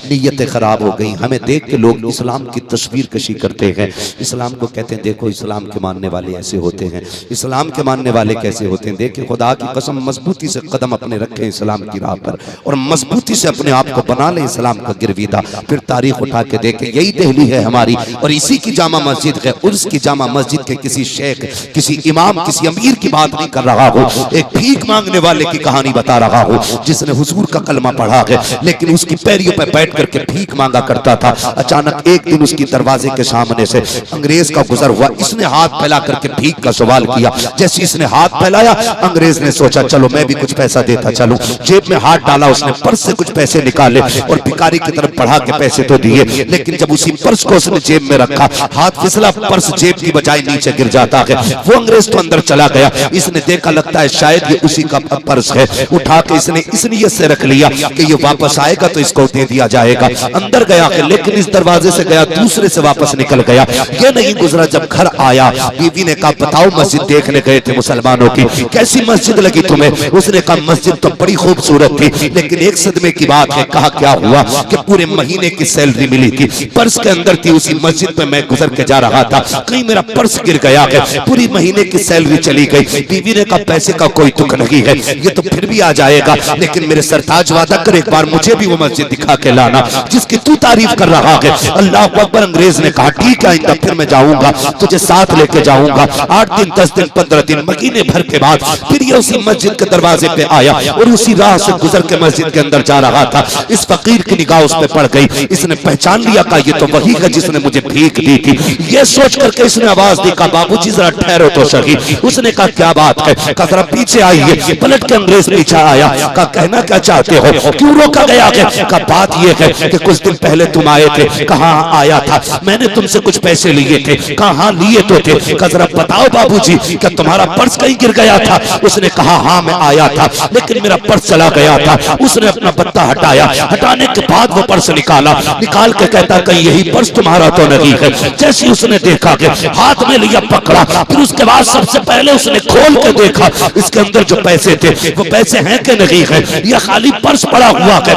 नीयतें खराब हो गई। हमें देख के लोग इस्लाम की तस्वीर कशी करते हैं। इस्लाम को कहते हैं देखो इस्लाम के मानने वाले ऐसे होते हैं, इस्लाम के मानने वाले कैसे होते हैं। देखिए खुदा की कसम मजबूती से कदम अपने रखें इस्लाम की राह पर और मजबूती से अपने आप को बना लें इस्लाम का गिरविदा। फिर तारीख उठा के देखें, यही दिल्ली है हमारी और इसी की जामा मस्जिद है। उर्स की जामा मस्जिद के किसी शेख, किसी इमाम, किसी अमीर की बात नहीं कर रहा हो, एक भीख मांगने वाले की कहानी बता रहा हो जिसने हुजूर का कलमा पढ़ा है लेकिन उसकी पैरियों पर बैठ करके भीख मांगा करता था। अचानक एक दिन उसकी दरवाजे के सामने से अंग्रेज का गुजर हुआ। इसने हाथ फैला करके भीख का सवाल किया। जैसे इसने हाथ फैलाया अंग्रेज ने सोचा चलो मैं भी कुछ पैसा देता चलूं। जेब में हाथ डाला, उसने पर्स से कुछ पैसे निकाले और भिखारी की तरफ बढ़ा के पैसे तो दिए, लेकिन जब उसी पर्स को उसने जेब में रखा हाथ फिसला, पर्स जेब की बजाय नीचे गिर जाता है। वो अंग्रेज तो अंदर चला गया। इसने देखा लगता है शायद ये उसी का पर्स है। उठा के इसने इस नियत से रख लिया कि ये वापस आएगा तो इसको दे दिया जाएगा। अंदर गया लेकिन इस दरवाजे से गया दूसरे से वापस निकल गया। ये नहीं गुजरा, जब घर आया बीवी ने कहा बताओ मस्जिद देखने गए थे मुसलमानों की, कैसी मस्जिद लगी तुम्हें? उसने कहा मस्जिद तो बड़ी खूबसूरत थी लेकिन एक सदमे की बात है। कहा क्या हुआ? कि पूरे महीने की सैलरी मिली थी, पर्स के अंदर थी, उसी मस्जिद पे मैं गुजर के जा रहा था, कहीं मेरा पर्स गिर गया है, पूरी महीने की सैलरी चली गई। बीवी ने कहा पैसे का कोई दुख नहीं है, ये तो फिर भी आ जाएगा, लेकिन मेरे सरताज वादा कर एक बार मुझे भी वो मस्जिद दिखा के लाना जिसकी तू तारीफ कर रहा है। अल्लाह अकबर। अंग्रेज ने कहा ठीक है आइंदा फिर मैं जाऊंगा, तुझे साथ लेके जाऊंगा। 8 दिन 10 दिन 15 दिन महीने भर के बाद फिर ये उसी मस्जिद के दरवाजे पे आया और उसी राह से गुजर के मस्जिद के अंदर जा रहा था। इस फकीर की निगाह उस पे पड़ गई। इसने पहचान लिया का ये तो वही है जिसने मुझे भीख दी थी। ये सोच करके इसने आवाज दी का बाबूजी जरा ठहरो तो सही। उसने कहा क्या बात है? कहा जरा पीछे आइए। पलट के अंग्रेज पीछे आया। कहा कहना क्या चाहते हो? क्यों रोका गया है? कहा बात ये है कि कुछ दिन पहले तुम आए थे। कहा आया था, मैंने तुमसे कुछ पैसे लिए थे। कहा हाँ लिए तो थे। कहा जरा बताओ बाबूजी क्या तुम्हारा पर्स कहीं गिर गया था? उसने कहा हाँ मैं आया था लेकिन मेरा पर्स चला गया था। उसने अपना पत्ता हटाया, हटाने के बाद वो पर्स निकाला, निकाल के कहता कहीं यही पर्स तुम्हारा तो नहीं है। जैसे उसने देखा कि हाथ में लिया पकड़ा, फिर उसके बाद सबसे पहले उसने खोल के देखा इसके अंदर जो पैसे थे वो पैसे हैं कि नहीं है, या खाली पर्स पड़ा हुआ है।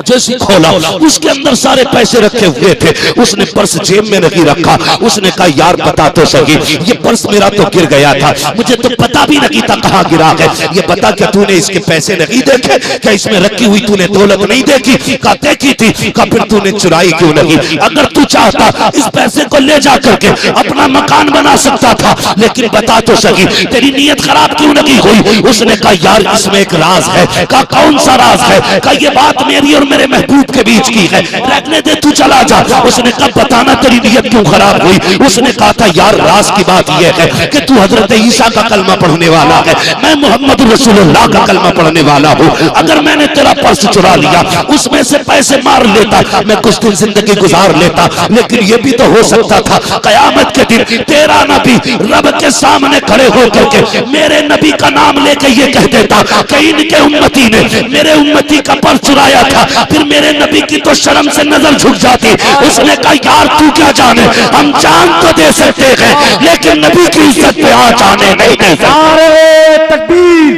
जैसे खोला उसके अंदर सारे पैसे रखे हुए थे। उसने पर्स जेब में नहीं रखा। उसने कहा यार बता तो सही, ये पर्स मेरा तो गिर गया था, मुझे तो पता भी नहीं था कहाँ गिरा है। ये बता क्या तूने इसके पैसे नहीं देखे? क्या इसमें रखी हुई तूने दौलत नहीं देखी? कहा देखी थी। कहा फिर तूने चुराई क्यों नहीं? अगर तू चाहता इस पैसे को ले जा करके अपना मकान बना सकता था, लेकिन बता तो सही तेरी नीयत खराब क्यों नहीं हुई? उसने कहा यार इसमें एक राज है। कहा कौन सा राज है? कहा ये बात मेरी और मेरे महबूब के बीच की है, रखने दे तू चला जा। उसने कहा बताना तेरी नीयत क्यों खराब हुई? उसने कहा था यार राज की बात यह है कि तू हजरत ईसा का कलमा पढ़ने वाला है, मैं मोहम्मद रसूलुल्लाह का कलमा पढ़ने वाला हूँ। अगर मैंने तेरा पर्स चुरा लिया उसमें से पैसे मार लेता, मैं कुछ दिन जिंदगी गुजार लेता, लेकिन यह भी तो हो सकता था कयामत के दिन तेरा नबी रब के सामने खड़े होकर के मेरे नबी का नाम लेके ये कह देता कि इनके उम्मती ने मेरे उम्मती का पर्स चुराया था, फिर मेरे नबी की तो शर्म से नजर झुक जाती। उसने कहा यार तू क्या जाने, हम जान तो दे सकते हैं लेकिन नबी की इज्जत पे आ जाने नहीं दे सकते। नारे तकबीर,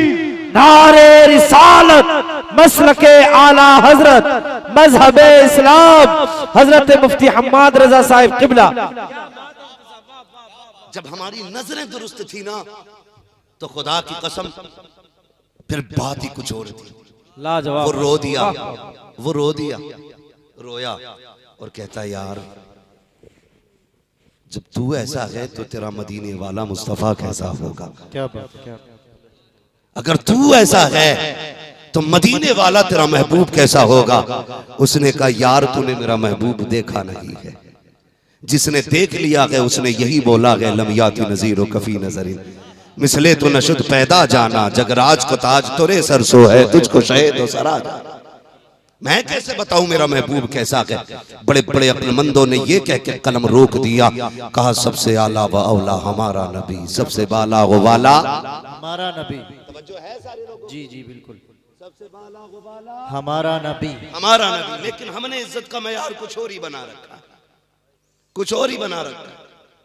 नारे रिसालत, मसलके आला हजरत, मजहबे इस्लाम, हजरत मुफ्ती हम्माद रजा साहिब किबला। जब हमारी नजरें दुरुस्त थी ना तो खुदा की कसम फिर बात ही कुछ और थी। लाजवाब। वो रो दिया, वो रो दिया, रोया और कहता यार जब तू ऐसा है तो तेरा मदीने वाला मुस्तफा कैसा होगा? क्या बात, क्या अगर तू ऐसा है तो मदीने वाला तेरा महबूब कैसा होगा? उसने कहा यार तूने मेरा महबूब देखा नहीं है, जिसने देख लिया है उसने यही बोला है लमियाती नजीर कफी नजरी मिसले तो नशुद पैदा जाना, जगराज को ताज तोरे सरसो है, तुझको शहे तो सराज। मैं कैसे बताऊं मेरा महबूब कैसा है? बड़े बड़े अक्लमंदों ने ये कह के कलम रोक दिया, कहा सबसे आला व औला हमारा नबी, सबसे बाला व वाला हमारा नबी। है सारे लोगों? जी जी बिल्कुल। सबसे बाला व वाला हमारा नबी, हमारा नबी। लेकिन हमने इज्जत का मयार कुछ और ही बना रखा, कुछ और ही बना रखा।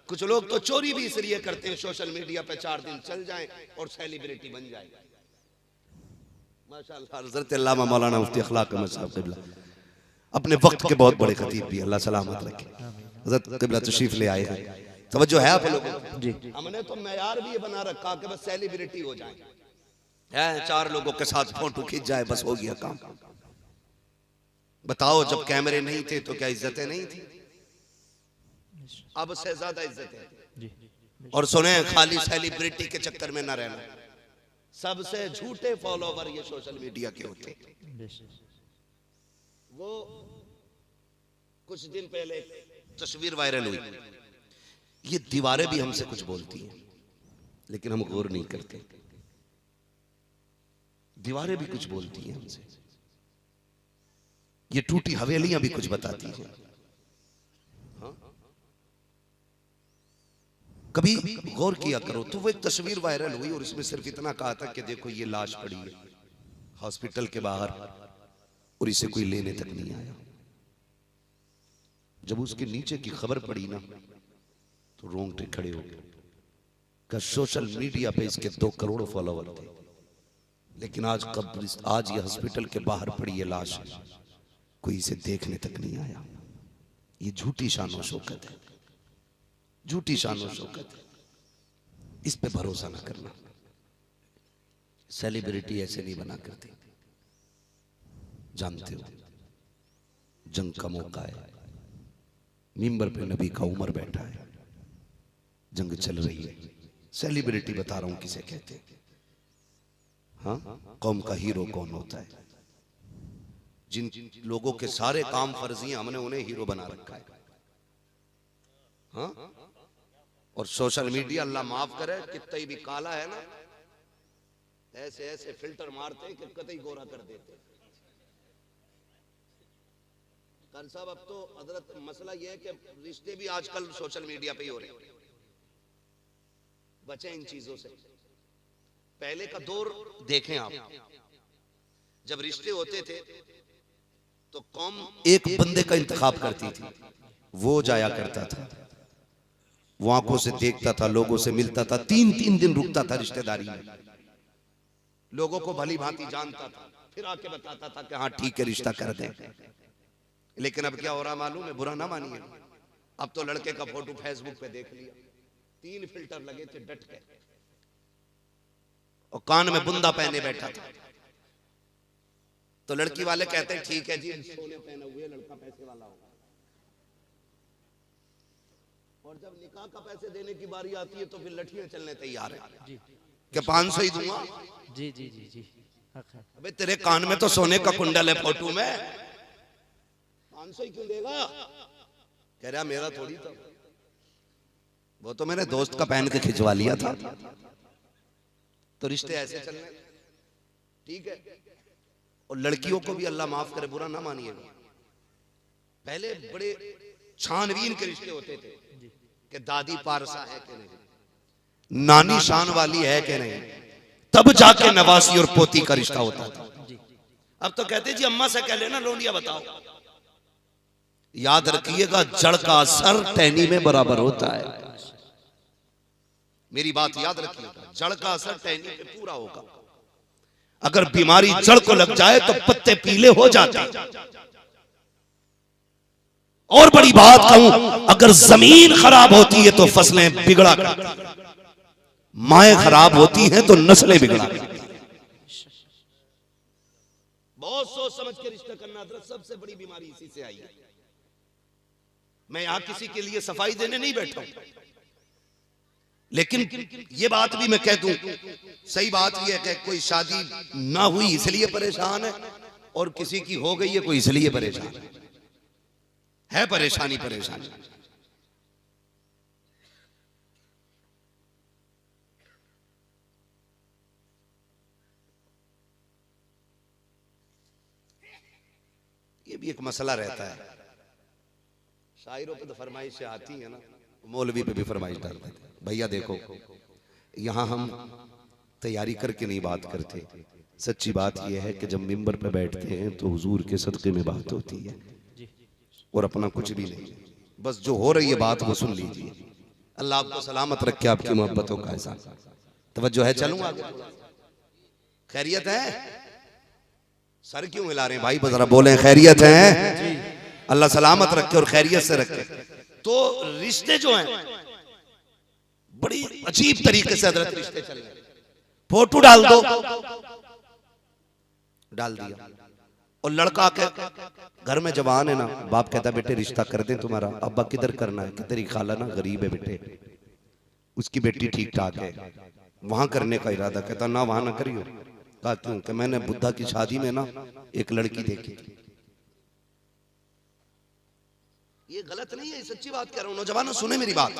कुछ लोग तो चोरी भी इसलिए करते हैं सोशल मीडिया पे 4 दिन चल जाएं और सेलिब्रिटी बन जाए। माशाअल्लाह हज़रत अल्लामा मौलाना मुफ्ती अखलाक अहमद साहब क़िबला अपने वक्त के बहुत बड़े खतीब भी, अल्लाह सलामत रखे। हज़रत क़िबला तशरीफ ले आए हैं, तवज्जो है आप लोगों को जी। हमने तो मेयार भी ये बना रखा कि बस सेलिब्रिटी हो जाए, है 4 लोगों के साथ फोटो खींच जाए, बस हो गया काम। बताओ जब कैमरे नहीं थे तो क्या इज्जतें नहीं थी? अब से ज्यादा इज्जतें। जी। और सुने, खाली सेलिब्रिटी के चक्कर में ना रहना, सबसे झूठे फॉलोवर ये सोशल मीडिया के होते। वो कुछ दिन पहले तस्वीर वायरल हुई, ये दीवारें भी हमसे कुछ बोलती हैं लेकिन हम गौर नहीं करते। दीवारें भी कुछ बोलती हैं हमसे, ये टूटी हवेलियां भी कुछ बताती हैं। हाँ? कभी गौर किया करो तो वो एक तस्वीर वायरल हुई और इसमें सिर्फ इतना कहा था कि देखो ये लाश पड़ी है हॉस्पिटल के बाहर और इसे कोई लेने तक नहीं आया। जब उसके नीचे की खबर पड़ी ना तो रोंगटे खड़े हो गए। का सोशल मीडिया पे इसके 2 करोड़ फॉलोवर थे, लेकिन आज ये हॉस्पिटल के बाहर पड़ी है लाश, कोई इसे देखने तक नहीं आया। ये झूठी शान और शौकत है, झूठी शान और शौकत है। इस पे भरोसा ना करना। सेलिब्रिटी ऐसे नहीं बना करती। जानते हो जंग का मौका है, मिंबर पे नबी का उमर बैठा है, जंग चल रही है। सेलिब्रिटी बता रहा हूं किसे कहते हैं। हाँ, कौम का हीरो कौन होता है? जिन लोगों के सारे काम फर्जी हैं, हमने उन्हें हीरो बना रखा है। हाँ? और सोशल मीडिया, अल्लाह माफ करे, कितना भी काला है ना, ऐसे ऐसे फिल्टर मारते हैं कि कतई गोरा कर देते। कार साहब, अब तो हजरत मसला यह है कि रिश्ते भी आजकल सोशल मीडिया पे ही हो रहे हैं। बचे इन चीजों से। पहले का दौर देखें आप, जब रिश्ते होते थे तो कौम एक बंदे का इंतखाब करती थी, वो जाया करता था, वो आंखों से देखता था, लोगों से मिलता था, 3-3 दिन रुकता था रिश्तेदारी में, लोगों को भली भांति जानता था, फिर आके बताता था कि हाँ ठीक है रिश्ता कर दें। लेकिन अब क्या हो रहा मालूम है? बुरा ना मानिए, अब तो लड़के का फोटो फेसबुक पे देख लिया, 3 फिल्टर लगे थे डट के, और कान में बुंदा पहने बैठा था। तो लड़की वाले कहते हैं ठीक है जी, सोने पहने हुए लड़का पैसे वाला होगा। और जब निकाह का पैसे देने की बारी आती है तो फिर लठियां चलने तैयार है कि 500 ही दूंगा। जी जी जी जी। अबे तेरे कान में तो सोने का कुंडल है फोटो में, 500 ही क्यों देगा? कह रहा मेरा थोड़ी था, वो तो मेरे दोस्त का पहन के खिंचवा लिया था। तो रिश्ते ऐसे चलने, ठीक है। और लड़कियों को भी अल्लाह माफ करे, बुरा ना मानिएगा, पहले बड़े छानबीन के रिश्ते होते थे कि दादी पारसा है कि नहीं, नानी शान वाली है कि नहीं, तब जाके नवासी और पोती का रिश्ता होता था। अब तो कहते जी अम्मा से कह लेना लोनिया बताओ। याद रखिएगा, जड़ का असर टहनी में बराबर होता है। मेरी बात याद रखिएगा, जड़ का असर टहनी पे पूरा होगा। अगर बीमारी जड़ को लग जाए तो पत्ते पीले हो जाते हैं। और बड़ी बात कहूं, अगर जमीन खराब होती है तो फसलें बिगड़ा करती, माएं खराब होती हैं तो नस्लें बिगड़ा करती। बहुत सोच समझ के रिश्ता करना, सबसे बड़ी बीमारी इसी से आई है। मैं यहां किसी के लिए सफाई देने नहीं बैठा हूं, लेकिन ये बात भी मैं कह दूं, सही बात यह है कि कोई शादी ना हुई इसलिए परेशान है, और किसी की हो गई है कोई इसलिए परेशान है परेशानी परेशानी। ये भी एक मसला रहता है। शायरों पे तो फरमाइशें आती है ना, मौलवी पे भी फरमाइश डालते हैं। भैया देखो, यहाँ हम तैयारी करके नहीं बात करते। सच्ची बात यह है कि जब मिंबर पे बैठते हैं तो हुजूर के सदक़े में बात होती है, और अपना कुछ भी नहीं, बस जो हो रही है बात वो सुन लीजिए। अल्लाह आपको सलामत रखे, आपकी मोहब्बतों का एहसास। तवज्जो है, चलूंगा। खैरियत है? सर क्यों हिला रहे हैं भाई? जरा बोले खैरियत है? अल्लाह सलामत रखे और खैरियत से रखे। तो रिश्ते जो हैं बड़ी अजीब तरीके से हजरत रिश्ते चल रहे। फोटो डाल दो, डाल दिया, और लड़का के घर में जवान है ना, बाप कहता बेटे रिश्ता कर दें तुम्हारा। अब्बा किधर करना है? कि तेरी खाला ना गरीब है बेटे, उसकी बेटी ठीक ठाक है, वहां करने का इरादा। कहता ना वहां ना करियो। कहा क्यों? कि मैंने बुद्धा की शादी में ना एक लड़की देखी थी। ये गलत नहीं है, सच्ची बात कह रहा हूं। नौजवानों सुने मेरी बात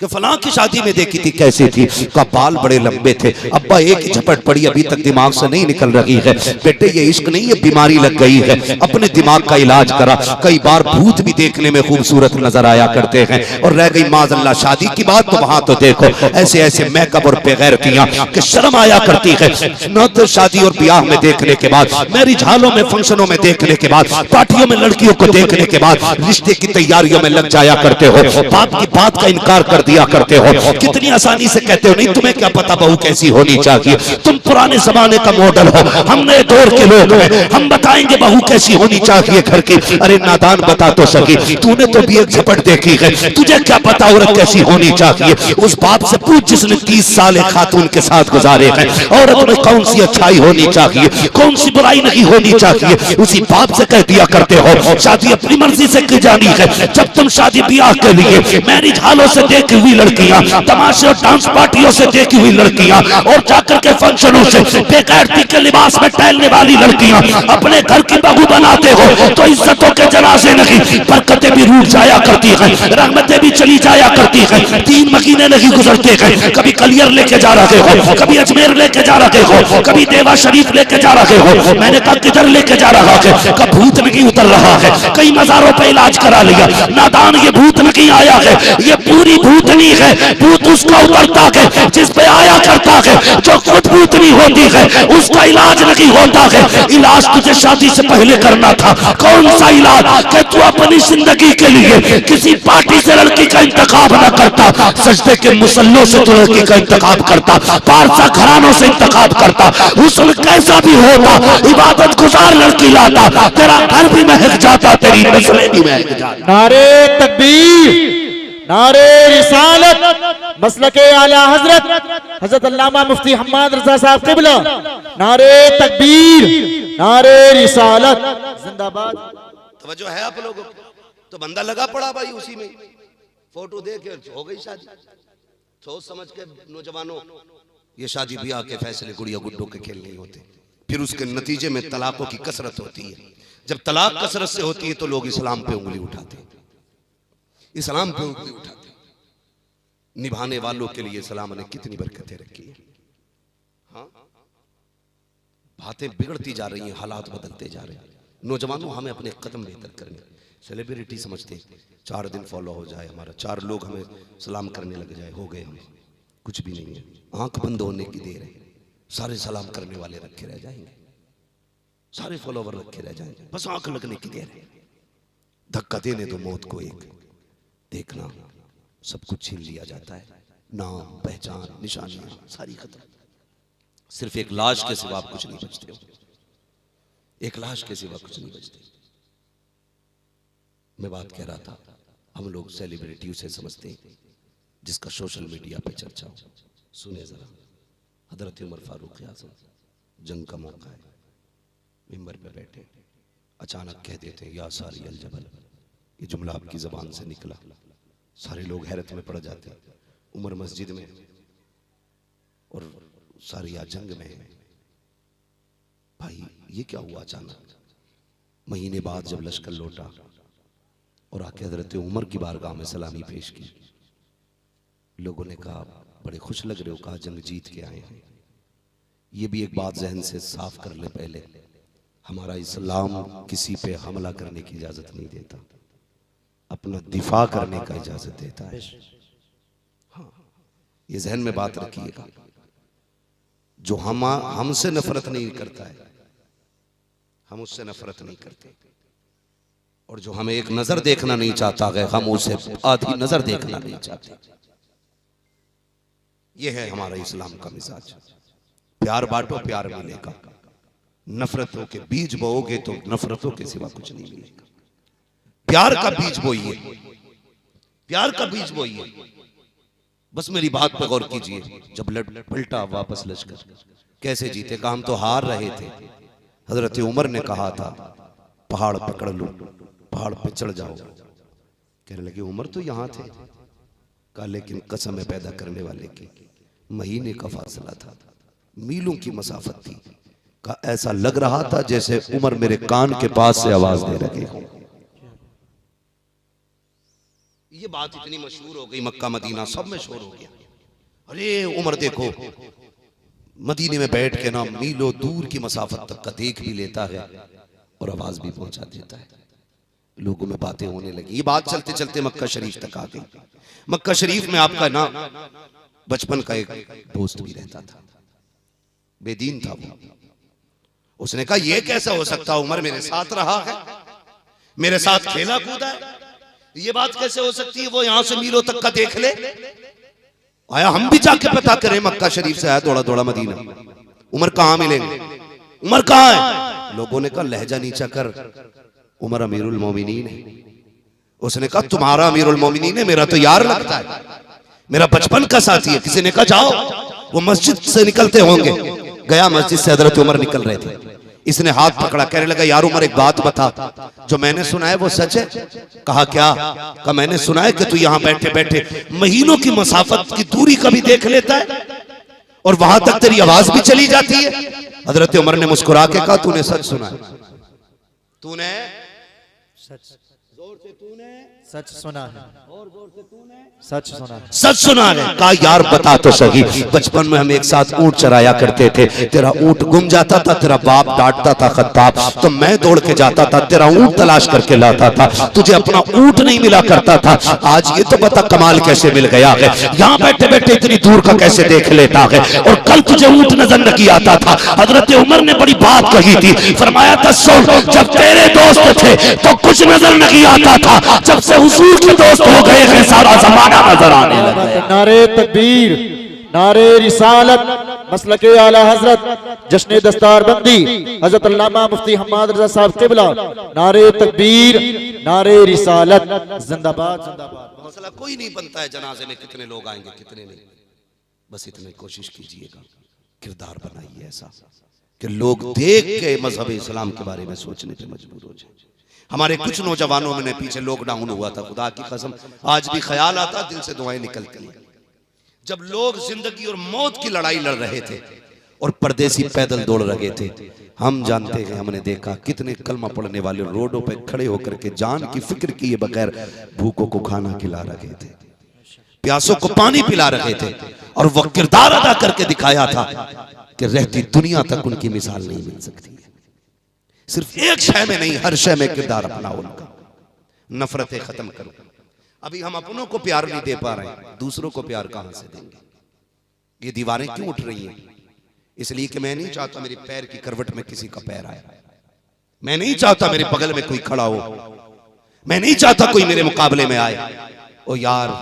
कि फलां की शादी में देखी थी, कैसे थी? का बाल बड़े लंबे थे। अब्बा एक ही झपट पड़ी, अभी तक दिमाग से नहीं निकल रही है। बेटे ये इश्क नहीं, ये बीमारी लग गई है, अपने दिमाग का इलाज करा। कई बार भूत भी देखने में खूबसूरत नजर आया करते हैं। और रह गई माज़अल्लाह शादी की बात, तो वहां तो देखो ऐसे ऐसे मेकअप और बेगैरतियां कि शर्म आया करती है। न तो शादी और ब्याह में देखने के बाद, मैरिज हॉलों में फंक्शनों में देखने के बाद, पार्टियों में लड़कियों को देखने के बाद रिश्ते की तैयारियों में लग जाया करते हो। बाप की बात का इनकार कर दिया करते हो। कितनी आसानी से कहते हो नहीं तुम्हें क्या पता बहू कैसी होनी चाहिए, तुम पुराने जमाने का मॉडल हो, हम नए दौर के लोग हैं, हम बताएंगे बहू कैसी होनी चाहिए घर की। अरे नादान बता तो सकी, तूने तो भी एक झपट देखी है, तुझे क्या पता औरत कैसी होनी चाहिए? उस बाप से पूछ जिसने 30 साल एक खातून के साथ गुजारे हैं, औरत में कौन सी अच्छाई होनी चाहिए, कौन सी बुराई नहीं होनी चाहिए, उसी बाप से कह दिया करते हो। शादी अपनी मर्जी से की जानी है। जब तुम शादी ब्याह के लिए मैरिज हॉलों से देखी हुई लड़कियां, तमाशे और डांस पार्टियों से देखी हुई लड़कियां, और जाकर के फंक्शनों से बेगैरती के लिबास में टहलने वाली लड़कियां अपने घर की बहू बनाते हो, तो इज्जतों के जनाजे नहीं, बरकतें भी रूठ जाया करती हैं, रहमतें भी चली जाया करती हैं। 3 महीने नहीं गुजरते हैं, कभी कलियर लेके जा रहे हो, कभी अजमेर लेके जा रहे हो, कभी देवा शरीफ लेके जा रहे हो। मैंने कहा किधर लेके जा रहा है? कब भूत नहीं उतर रहा है, कई मजारों पे इलाज करा लिया। नादान ये भूत नहीं आया है, ये पूरी भूतनी है। भूत उसका उतरता है जिस पे आया करता है, जो खुद भूतनी होती है उसका इलाज नहीं होता है। इलाज तुझे शादी से पहले करना था। कौन सा इलाज? कि तू अपनी जिंदगी के लिए किसी पार्टी से लड़की का इंतखाब न करता, सजदे के मुसल्लों से तू लड़की का इंतखाब करता, पारसा घरानों से इंतखाब करता, हुस्न कैसा भी होता, इबादत गुजार लड़की लाता, तेरा घर भी महक जाता, तेरी नस्लें भी महक जाती। नारे तकबीर, नारे रिसालत, मसलके आला हजरत हजरत अल्लामा मुफ्ती हम्माद रजा साहब क़िबला। नारे तकबीर, नारे रिसालत, जिंदाबाद। तवज्जो है आप लोगों को? तो बंदा लगा पड़ा भाई उसी में, फोटो देख के हो गई शादी। सोच समझ के नौजवानों, ये शादी ब्याह के फैसले गुड़िया गुड्डों के खेल नहीं होते। फिर उसके नतीजे में तलाकों की कसरत होती है। जब तलाक कसरत से होती है तो लोग इस्लाम पे उंगली उठाते हैं, इस्लाम पे उंगली उठाते हैं। निभाने वालों के लिए इस्लाम ने कितनी बरकतें रखी है। हाँ, बातें बिगड़ती जा रही हैं, हालात बदलते जा रहे हैं। नौजवानों हमें अपने कदम बेहतर करने, सेलिब्रिटी समझते 4 दिन फॉलो हो जाए हमारा, 4 लोग हमें सलाम करने लग जाए, हो गए हम। कुछ भी नहीं है, आंख बंद होने की देर है। सारे सलाम करने वाले रखे रह जाएंगे, सारे फॉलोवर रखे रह जाएंगे, बस आंख लगने की देर है। धक्का देने दो मौत को एक, देखना सब कुछ छीन लिया जाता है। नाम, पहचान, निशानियां सारी खत्म। सिर्फ एक लाश के सिवा कुछ नहीं बचते, एक लाश के सिवा कुछ नहीं बचते। मैं बात कह रहा था, हम लोग सेलिब्रिटी उसे समझते हैं जिसका सोशल मीडिया पे चर्चा हो। सुने जरा, हजरत उमर फारूक आज़म, जंग का मौका है, मिंबर पे बैठे, अचानक कह देते हैं या सारी अल जबल। ये जुमला आपकी जबान से निकला, सारे लोग हैरत में पड़ जाते हैं। उमर मस्जिद में और सारिया जंग में है। भाई ये क्या हुआ अचानक? महीने बाद जब लश्कर लौटा और आके हजरत उमर की बारगाह में सलामी पेश की, लोगों ने कहा बड़े खुश लग रहे हो, कहा जंग जीत के आए हैं। ये भी एक बात जहन से साफ कर ले पहले, हमारा इस्लाम किसी पे हमला करने की इजाजत नहीं देता, अपना दिफा करने का इजाजत देता है। हाँ, ये जहन में बात रखिएगा। जो हमसे नफरत नहीं करता है, हम उससे नफरत नहीं करते, और जो हमें एक नजर देखना नहीं चाहता है, हम उसे आधी नजर देखना नहीं चाहते। ये है हमारा इस्लाम का मिजाज। प्यार बांटो, प्यार मिलेगा। नफरतों के बीज बोओगे तो नफरतों के सिवा कुछ नहीं मिलेगा। प्यार का बीज बोइए, प्यार का बीज बोइए। बस मेरी बात पर गौर कीजिए। जब पलटा वापस लश्कर, कैसे जीते? कहा हम तो हार रहे थे। हजरत उमर ने कहा था पहाड़ पकड़ लो, पहाड़ पे चढ़ जाओ। कहने लगे उमर तो यहां थे। कहा लेकिन कसम है पैदा करने वाले की, महीने का फासला था, मीलों की मसाफत थी। का ऐसा लग रहा था जैसे उमर मेरे कान के पास से आवाज दे रहे हो। ये बात इतनी मशहूर हो गई, मक्का मदीना सब में शोर हो गया। अरे उमर देखो मदीने में बैठ के ना मीलों दूर की मसाफत तक का देख भी लेता है और आवाज भी पहुंचा देता है। लोगों में बातें होने लगी। ये बात चलते चलते मक्का शरीफ तक आ गई। मक्का शरीफ में आपका ना बचपन का एक दोस्त भी रहता था, बेदीन था वो। उसने कहा ये कैसा हो सकता, उमर मेरे साथ रहा है, मेरे साथ खेला कूदा है, ये बात कैसे हो सकती है? वो यहां से मीलों तक का देख ले। आया हम भी जाके पता करें। मक्का शरीफ से आया दौड़ा दौड़ा मदीना। उमर कहां मिलेंगे, उमर कहां है? लोगों ने कहा लहजा नीचा कर, उमर अमीरुल मोमिनीन है। उसने कहा तुम्हारा अमीरुल मोमिनीन है, मेरा तो यार लगता है, मेरा बचपन का साथी है। किसी ने कहा जाओ, वो मस्जिद से निकलते होंगे। गया, मस्जिद से हजरत उमर निकल रहे थे। इसने हाथ पकड़ा, कहने लगा यार उमर एक बात बता, जो मैंने सुना है वो सच है? कहा क्या? कहा मैंने सुना है कि तू यहाँ बैठे बैठे महीनों की मसाफत की दूरी कभी देख लेता है और वहां तक तेरी आवाज भी चली जाती है। हजरत उमर ने मुस्कुरा के कहा तूने सच सुना है, तूने सच, जोर से तूने सच सुना है, और जोर से तूने सच सुना है, सच सुना है। कहा यार बता तो सही, बचपन में हम एक साथ ऊंट चराया करते थे, तेरा ऊंट गुम जाता था, तेरा बाप डांटता था खत्ताब, तो मैं दौड़ के जाता था, तेरा ऊंट तलाश करके लाता था, तुझे अपना ऊंट नहीं मिला करता था। आज ये तो बता कमाल कैसे मिल गया है, यहाँ बैठे बैठे इतनी दूर का कैसे देख लेता है, और कल तुझे ऊंट नजर नहीं आता था। हजरत उमर ने बड़ी बात कही थी, फरमाया था सुन, जब तेरे दोस्त थे तो कुछ नजर नहीं आता था, जब से हुजूर के दोस्त हो गए हैं सारा जमाना नजर आने लगा। नारे तकबीर, नारे रिसालत, मसलके आला हजरत, जश्न दस्तारबंदी हजरत अल्लामा मुफ्ती हम्माद रजा साहब किबला। नारे तकबीर, नारे रिसालत, जिंदाबाद जिंदाबाद। मसला कोई नहीं बनता है जनाजे में कितने लोग आएंगे कितने नहीं, बस इतनी कोशिश कीजिएगा, किरदार बनाइए ऐसा कि लोग देख के मजहब इस्लाम के बारे में सोचने पे मजबूर हो जाए। हमारे कुछ नौजवानों में पीछे लॉकडाउन हुआ था, खुदा की कसम आज भी ख्याल आता, दिल से दुआएं निकलती हैं। जब लोग जिंदगी और मौत की लड़ाई लड़ रहे थे और परदेसी पैदल दौड़ रहे थे, हम जानते हैं, हमने देखा कितने कलमा पढ़ने वाले रोडों पे खड़े होकर के जान की फिक्र किए बगैर भूखों को खाना खिला रहे थे, प्यासों को पानी पिला रहे थे, और वो किरदार अदा करके दिखाया था कि रहती दुनिया तक उनकी मिसाल नहीं मिल सकती है। सिर्फ एक शय में नहीं, हर शय में किरदार अपनाओ उनका। नफरतें खत्म करो। अभी हम अपनों को प्यार नहीं दे पा रहे हैं, दूसरों को प्यार कहां से देंगे? ये दीवारें क्यों उठ रही हैं? इसलिए कि मैं नहीं चाहता मेरे पैर की करवट में किसी का पैर आए, मैं नहीं चाहता मेरे बगल में कोई खड़ा हो, मैं नहीं चाहता कोई मेरे मुकाबले में आए। ओ यार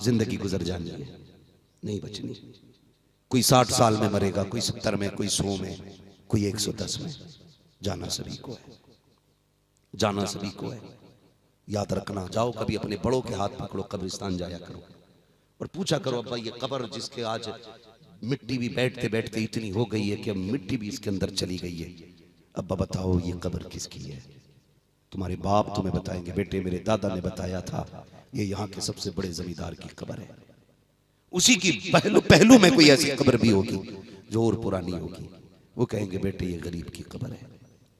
जिंदगी गुजर जानी है, नहीं बचनी। कोई 60 साल में मरेगा, कोई 70 में, कोई 100 में, कोई 110 में। जाना सभी को है, जाना सभी को है। याद रखना, जाओ कभी अपने बड़ों के हाथ पकड़ो, कब्रिस्तान जाया करो और पूछा करो अब्बा ये कब्र जिसके आज मिट्टी भी बैठते बैठते इतनी हो गई है कि अब मिट्टी भी इसके अंदर चली गई है, अब्बा बताओ ये कब्र किसकी है? तुम्हारे बाप तुम्हें बताएंगे बेटे मेरे दादा ने बताया था, ये यहाँ के सबसे बड़े जमींदार की कब्र है। उसी की पहलू में कोई ऐसी कब्र भी होगी जो और पुरानी होगी, वो कहेंगे बेटे ये गरीब की कब्र है।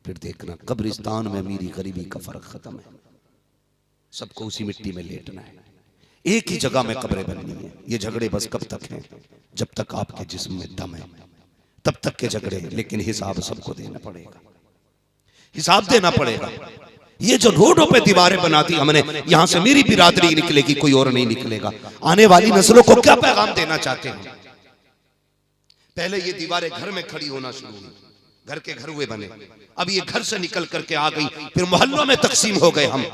फिर देखना कब्रिस्तान में मेरी गरीबी का फर्क खत्म है, सबको उसी मिट्टी में लेटना है, एक ही जगह में कब्रें बननी है। ये झगड़े बस कब तक हैं? जब तक आपके जिस्म में दम है तब तक के झगड़े, लेकिन हिसाब सबको देना पड़ेगा, हिसाब देना पड़ेगा। ये जो रोडों पे दीवारें बनाती हमने, यहां से मेरी बिरादरी निकलेगी, कोई और नहीं निकलेगा। आने वाली नस्लों को क्या पैगाम देना चाहते हैं? पहले ये दीवारें घर में खड़ी होना शुरू हुई, घर के घर हुए बने, अब ये घर से निकल करके आ गई, फिर मोहल्लों में तकसीम हो गए हम,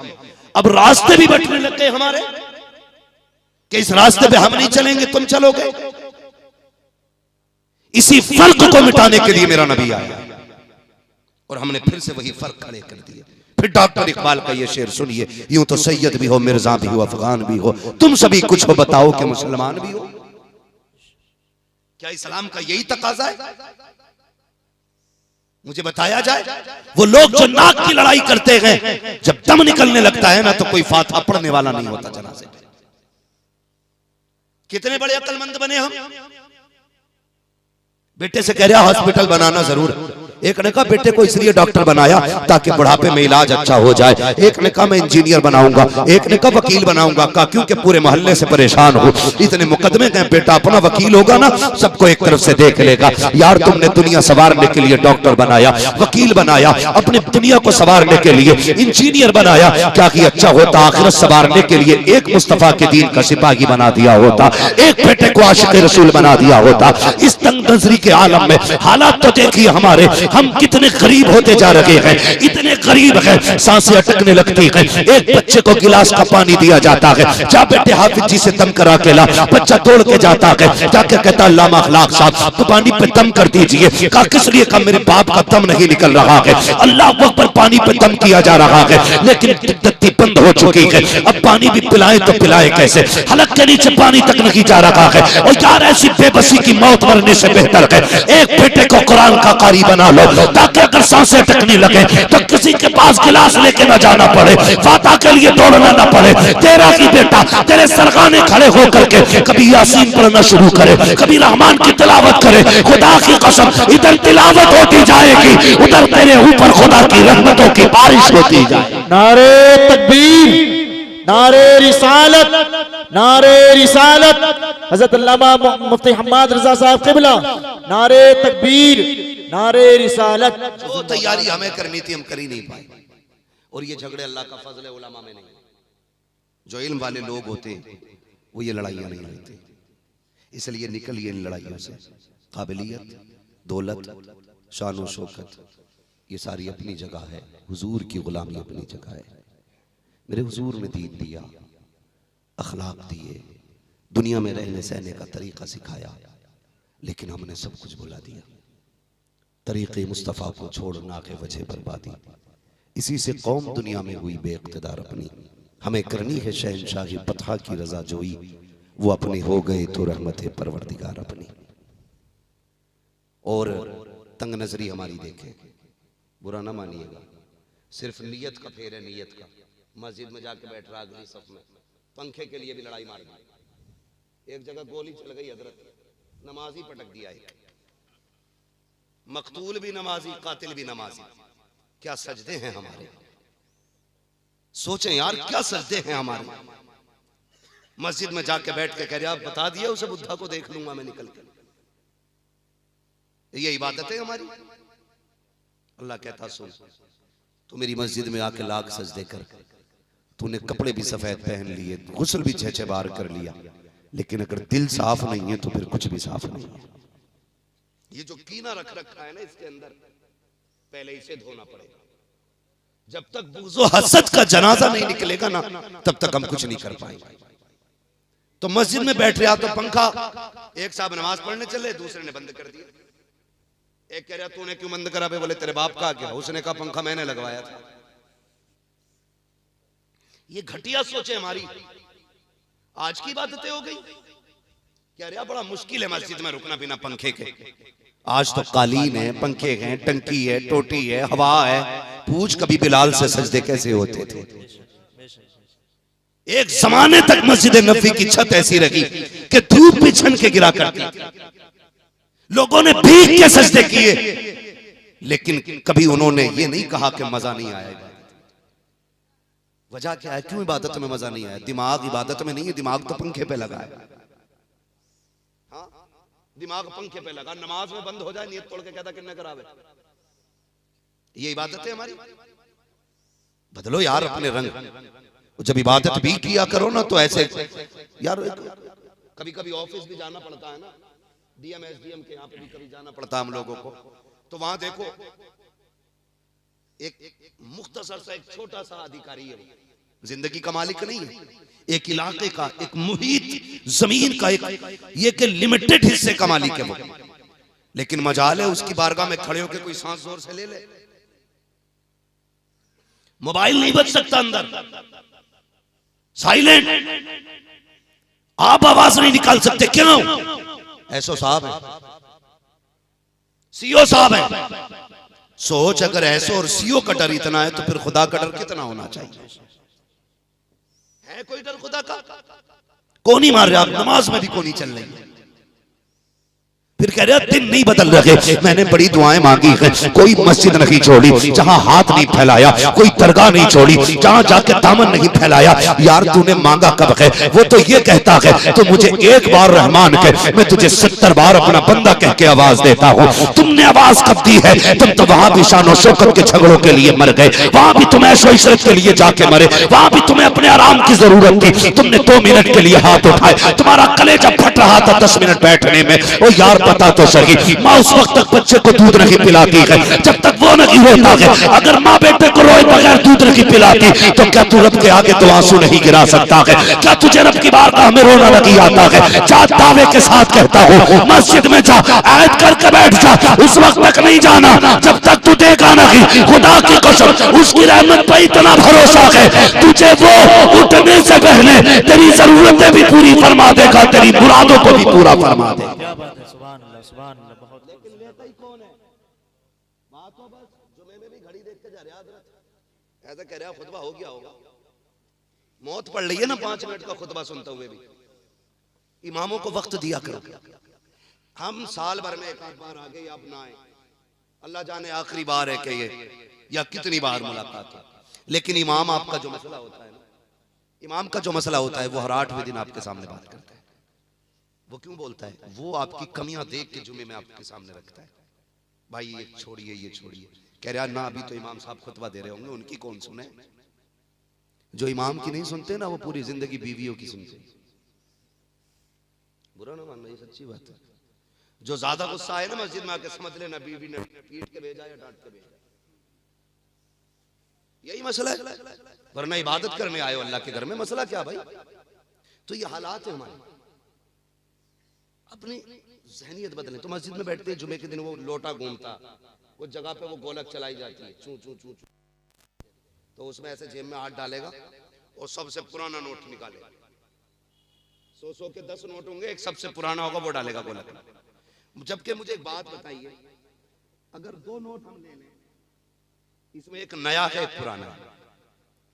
अब रास्ते भी बंटने लग गए हमारे कि इस रास्ते पे हम नहीं चलेंगे तुम चलोगे। इसी फर्क को मिटाने के लिए मेरा नबी आया, और हमने फिर से वही फर्क खड़े कर दिए। फिर डॉक्टर इकबाल का ये शेर सुनिए, यूं तो सैयद भी हो, मिर्जा भी हो, अफगान भी हो, तुम सभी कुछ हो, बताओ कि मुसलमान भी हो। क्या इस्लाम का यही तकाजा है? मुझे बताया जाए। वो लोग जो नाक की लड़ाई करते हैं, जब दम निकलने लगता है ना तो कोई फातिहा पढ़ने वाला नहीं होता जनाजे पे। कितने बड़े अक्लमंद बने हम। बेटे से कह रहा हॉस्पिटल बनाना जरूर। एक ने कहा बेटे को इसलिए डॉक्टर बनाया ताकि बुढ़ापे में इलाज अच्छा हो जाए। एक ने कहा मैं इंजीनियर बनाऊंगा, एक ने कहा वकील बनाऊंगा। कहा क्योंकि पूरे मोहल्ले से परेशान हो, इतने मुकदमे हैं। बेटा अपना वकील होगा ना, सबको एक तरफ से देख लेगा। यार तुमने दुनिया संवारने के लिए डॉक्टर बनाया, वकील बनाया, अपनी दुनिया को संवारने के लिए इंजीनियर बनाया। क्या कि अच्छा होता आखिरत संवारने के लिए एक मुस्तफा के दीन का सिपाही बना दिया होता, एक बेटे को आशिक रसूल बना दिया होता। इस तंग नजरी के आलम में हालात तो देखिए हमारे, हम कितने गरीब होते जा रहे हैं, इतने गरीब हैं, सांसें अटकने लगती हैं। एक बच्चे को गिलास का पानी दिया जाता है, जा बेटे हाफिज जी से दम करा के ला। बच्चा तोड़ के जाता है, जाके कहता अल्लामा अखलाक साहब तो पानी पे दम कर दीजिए। कहा किस लिए? कहा मेरे बाप का दम नहीं निकल रहा है। अल्लाह अकबर, पानी पे दम किया जा रहा है, लेकिन दत्ती बंद हो चुकी है। अब पानी भी पिलाए तो पिलाए कैसे? हलक के नीचे पानी तक नहीं जा रहा है। और यार ऐसी बेबसी की मौत मरने से बेहतर है एक बेटे को कुरान का कारी बना लो, ताकि अगर सांसें टकने लगे तो किसी के पास गिलास लेके न जाना पड़े, फाता के लिए दौड़ना न पड़े। तेरा ही बेटा तेरे सरगाने खड़े होकर के कभी यासीन पढ़ना शुरू करे, कभी रहमान की तिलावत करे। खुदा की कसम, इधर तिलावत होती जाएगी, उधर तेरे ऊपर खुदा की रहमतों की बारिश होती जाए। नारे तकबीर, नारे रिसालत, नारे रिसालत। हजरत अल्लामा मुफ्ती हम्माद रजा साहब क़िबला, नारे तकबीर, नारे रिसालत। जो तैयारी हमें करनी थी हम कर ही नहीं पाए। और ये झगड़े अल्लाह का फजल है, उलमा में नहीं। जो इल्म वाले लोग होते वो ये लड़ाइयां नहीं लड़ते। इसलिए निकलिए इन लड़ाइयों से। काबिलियत, दौलत, शान और शौकत ये सारी अपनी जगह है, हुजूर की गुलामी अपनी जगह है। मेरे हुजूर ने दीन दिया, अखलाक दिए, दुनिया में रहने सहने का तरीका सिखाया, लेकिन हमने सब कुछ भुला दिया। तरीक़े मुस्तफ़ा को छोड़ना के वजह बर्बादी। इसी से कौम दुनिया में हुई बेइक़्तिदार अपनी। हमें करनी है शहनशाही पतहा की रजा जोई, वो अपने हो गए तो रहमत परवरदिगार अपनी। और तंग नजरी हमारी देखें, बुरा ना मानिएगा, सिर्फ नीयत का फेर है, नीयत का। मस्जिद में जाके बैठ रहा अगली सफ में, पंखे के लिए भी लड़ाई मार दी। एक जगह गोली चल गई हजरत, नमाजी पटक दिया। एक मकतूल भी नमाजी, कातिल भी नमाजी। क्या सजदे हैं हमारे, सोचें यार क्या सजदे हैं हमारे। मस्जिद में जाके बैठ के कह रहे आप बता दिया उसे बुद्धा को देख लूंगा मैं निकल कर। ये इबादत है हमारी। अल्लाह कहता सुन, तू मेरी मस्जिद में आके लाख सजदे कर, तूने कपड़े भी सफेद पहन लिए, गुस्ल भी 6 बार कर लिया, लेकिन अगर दिल साफ नहीं है तो फिर कुछ भी साफ नहीं है। ये जो कीना रख रखा है ना इसके अंदर, पहले इसे धोना पड़ेगा। जब तक बुग़्ज़ हसद का जनाजा नहीं निकलेगा ना, तब तक हम कुछ नहीं कर पाएंगे। तो मस्जिद में बैठ रहा तो पंखा, एक साहब नमाज पढ़ने चले, दूसरे ने बंद कर दिया। एक कह रहा तूने क्यों बंद करा? बोले तेरे बाप का क्या? उसने कहा पंखा मैंने लगवाया था। ये घटिया सोचे हमारी। आज की बातें हो गई क्या? अरे बड़ा मुश्किल है मस्जिद में रुकना बिना पंखे के। आज तो कालीन है, पंखे हैं, टंकी है, टोटी है, हवा है। पूछ कभी बिलाल से सजदे कैसे होते थे। एक जमाने तक मस्जिद नबी की छत ऐसी रही कि धूप भी छन के गिरा करती, लोगों ने भीग के सजदे किए, लेकिन कभी उन्होंने ये नहीं कहा कि मजा नहीं आया। वजह क्या है? क्यों इबादत में मजा नहीं आया? दिमाग इबादत में नहीं है, दिमाग तो पंखे पे लगा है। हाँ, दिमाग पंखे पे लगा, नमाज में बंद हो जाए, नियत तोड़ के कहता किन्ने करावे। ये इबादत है हमारी। बदलो यार अपने रंग। जब इबादत भी किया करो ना तो ऐसे यार, कभी कभी ऑफिस भी जाना पड़ता है ना, डीएम एसडीएम के यहाँ पे भी कभी जाना पड़ता है हम लोगों को। तो वहां देखो एक मुख्तसर सा एक छोटा सा अधिकारी है, जिंदगी का मालिक नहीं है, एक इलाके का, एक मुहित जमीन का, एक लिमिटेड हिस्से का मालिक है वो। लेकिन मजाल है उसकी बारगाह में खड़े होकर कोई सांस जोर से ले ले, मोबाइल नहीं बज सकता अंदर, साइलेंट, आप आवाज नहीं निकाल सकते। क्यों? एसओ साहब है, सीओ साहब है। सोच, अगर एसओ और सीओ का डर इतना है तो फिर खुदा का डर कितना होना चाहिए? है कोई डर खुदा का? कौन ही मार रहे आप, नमाज में भी कौन ही चल रही है। फिर कह रहे दिन नहीं बदल रहे, मैंने बड़ी दुआएं मांगी हैं, कोई मस्जिद नहीं छोड़ी जहां हाथ नहीं फैलाया, कोई दरगाह नहीं छोड़ी जहां जाके दामन नहीं फैलाया। यार तूने मांगा कब है? वो तो ये कहता है तो मुझे एक बार रहमान कह, मैं तुझे 70 बार अपना बंदा कह के आवाज देता हूँ। तुमने आवाज कब दी है? तुम तो वहां भी शान और शौकत के झगड़ों के लिए मर गए, वहां भी तुम ऐशो इशरत के लिए जाके मरे, वहां भी तुम्हें अपने आराम की जरूरत थी, तुमने 2 मिनट के लिए हाथ उठाए, तुम्हारा कलेजा फट रहा था 10 मिनट बैठने में। ओ यार पता तो सही, माँ उस वक्त तक बच्चे को दूध नहीं पिलाती है जब तक वो नहीं रोता है। अगर माँ बेटे को रोए बगैर दूध नहीं पिलाती तो क्या तू रब के आगे तो आंसू नहीं गिरा सकता है? क्या तुझे रब की बारगाह में रोना नहीं आता है? जा, दावे के साथ कहता हूँ, मस्जिद में जा, आयत करके बैठ जा, उस वक्त तक नहीं जाना जब तक तू देखा नहीं। खुदा की कसम, उसकी रहमत पर इतना भरोसा है, तुझे वो उठने से पहले तेरी जरूरतें भी पूरी फरमा देगा, तेरी मुरादों को भी पूरा फरमा देगा। लेकिन लेता ही कौन है? बात तो बस जुमे में भी घड़ी देख के जा रहे, याद रख, ऐसा कह रहा खुतबा हो गया होगा, मौत पड़ रही है ना 5 मिनट का खुतबा सुनते हुए भी। इमामों को वक्त दिया करो। हम साल भर में एक आध बार आ गए या अब ना आए, अल्लाह जाने आखिरी बार है कि ये या कितनी बार मुलाकात है। लेकिन इमाम आपका जो मसला होता है ना, इमाम का जो मसला होता है वो हर 8वें दिन आपके सामने बात करता है। वो क्यों बोलता है? वो आपकी कमियां देख के जुमे में आपके सामने रखता है, भाई ये छोड़िए ये छोड़िए। कह रहा ना अभी तो इमाम साहब खुतबा दे रहे होंगे, उनकी कौन सुने? जो इमाम की नहीं सुनते ना वो पूरी जिंदगी बीवियों की सुनते। बुरा ना मानना, ये सच्ची बात है। जो ज्यादा गुस्सा है ना मस्जिद में आके समझ लेना बीवी ने पीट के भेजा या डांट के भेजा, यही मसला है। वरना इबादत करने आए हो अल्लाह के घर में, मसला क्या भाई? तो ये हालात है हमारे। अपनी जहनियत बदलें। तो मस्जिद में बैठते हैं जुमे के दिन, वो लोटा घूमता, वो जगह पे वो गोलक चलाई जाती है, चू चू चू चू, तो उसमें ऐसे जेब में हाथ डालेगा और सबसे पुराना नोट निकालेगा। 100 के 10 नोट होंगे, एक सबसे पुराना होगा वो डालेगा गोलक में। जबकि मुझे एक बात बताइए, अगर 2 नोट हम ले लें, इसमें एक नया है एक पुराना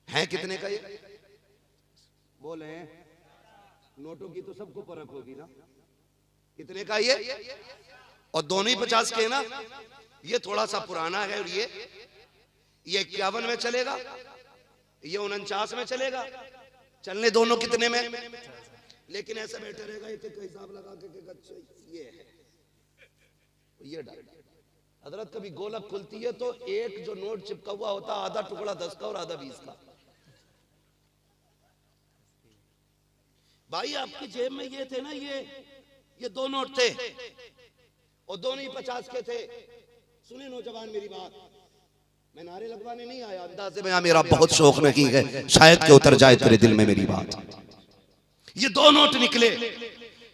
है, कितने का ये? बोले नोटों की तो सबको परख होगी ना, कितने का ये? और दोनों ही 50 के ना। ये थोड़ा सा पुराना है और ये 51 में चलेगा, ये 49 में चलेगा, चलने दोनों कितने में? लेकिन ऐसे बैठे रहेगा, एक एक हिसाब लगा के ये है, ये डाल। हजरत कभी गोलक खुलती है तो एक जो नोट चिपका हुआ होता, आधा टुकड़ा 10 का और आधा 20 का। भाई आपकी जेब में ये थे ना, ये 2 नोट थे और दोनों ही 50 के थे। सुने नौजवान मेरी बात, मैं नारे लगवाने नहीं आया, अंदाज़े में मेरा बहुत शौक नहीं है, शायद के उतर जाए तेरे दिल में मेरी बात। ये 2 नोट निकले,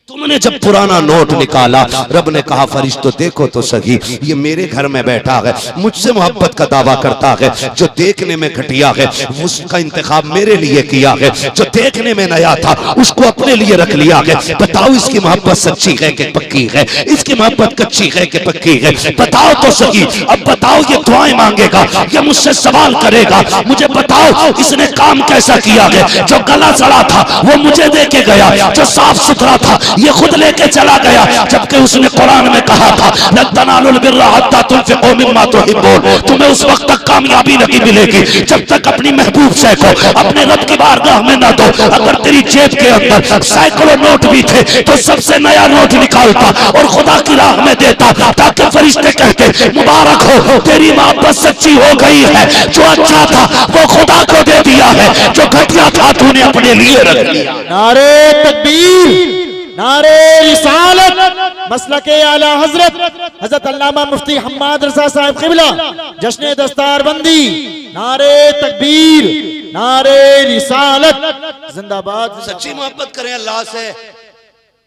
तुमने जब पुराना नोट निकाला, रब ने कहा फरिश्तों देखो तो सही, ये मेरे घर में बैठा है, मुझसे मोहब्बत का दावा करता है, जो देखने में घटिया है उसका इंतखाब मेरे लिए किया है, जो देखने में नया था उसको अपने लिए रख लिया है। बताओ इसकी मोहब्बत सच्ची है कि पक्की है? इसकी मोहब्बत कच्ची है कि पक्की है? बताओ तो सही। अब बताओ, ये दुआएं मांगेगा, ये मुझसे सवाल करेगा, मुझे बताओ इसने काम कैसा किया है? जो गला सड़ा था वो मुझे दे के गया, जो साफ सुथरा था ये खुद लेके चला गया, जबकि उसने कुरान में कहा था लन तनालुल बिर्रा हत्ता तुनफिकू मिम्मा तुहिब्बून। तुम्हें उस वक्त तक कामयाबी नहीं मिलेगी जब तक अपनी महबूब से को अपने रब की बारगाह में ना दो। अगर तेरी जेब के अंदर सैकड़ों नोट भी थे तो सबसे नया नोट निकालता और खुदा की राह में देता, ताकि फरिश्ते कहते मुबारक हो तेरी मोहब्बत सच्ची हो गई है, जो अच्छा था वो खुदा को दे दिया है, जो घटिया था तूने अपने लिए रख लिया। नारे तकबीर, नारे रिसालत, मसलके आला हजरत हजरत अल्लामा मुफ्ती हम्माद रजा साहब क़िबला, जश्न दस्तारबंदी, नारे तकबीर, नारे रिसालत, जिंदाबाद। सच्ची मोहब्बत करें अल्लाह से,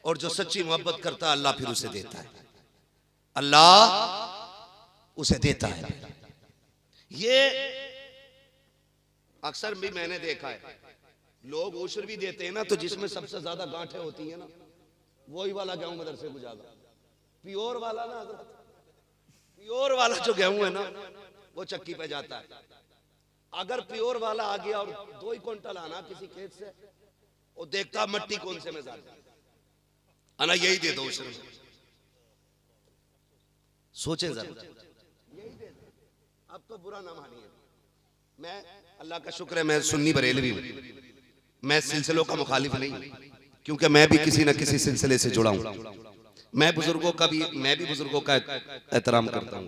और जो सच्ची मोहब्बत करता है अल्लाह फिर उसे देता है, अल्लाह उसे देता है। ये अक्सर भी मैंने देखा है, लोग उशर भी देते हैं ना, तो जिसमें सबसे ज्यादा गांठें होती हैं ना, वही वाला गेहूं मदरसे को जागा। प्योर वाला ना हजरत, प्योर वाला जो गेहूं है ना, वो चक्की पे जाता है। अगर प्योर वाला आ गया और 2 क्विंटल आना किसी खेत से, वो देखता मट्टी कौन से में ज्यादा आना, यही दे दो उशर में। सोचे जरा, यही दे दो, अब तो बुरा ना मानिए। मैं अल्लाह का शुक्र है, मैं सुन्नी बरेलवी हूं, मैं सिलसिलों का मुखालिफ नहीं हूं, क्योंकि मैं भी किसी न किसी सिलसिले से जुड़ा हूं। मैं भी बुजुर्गों का एहतराम करता हूं।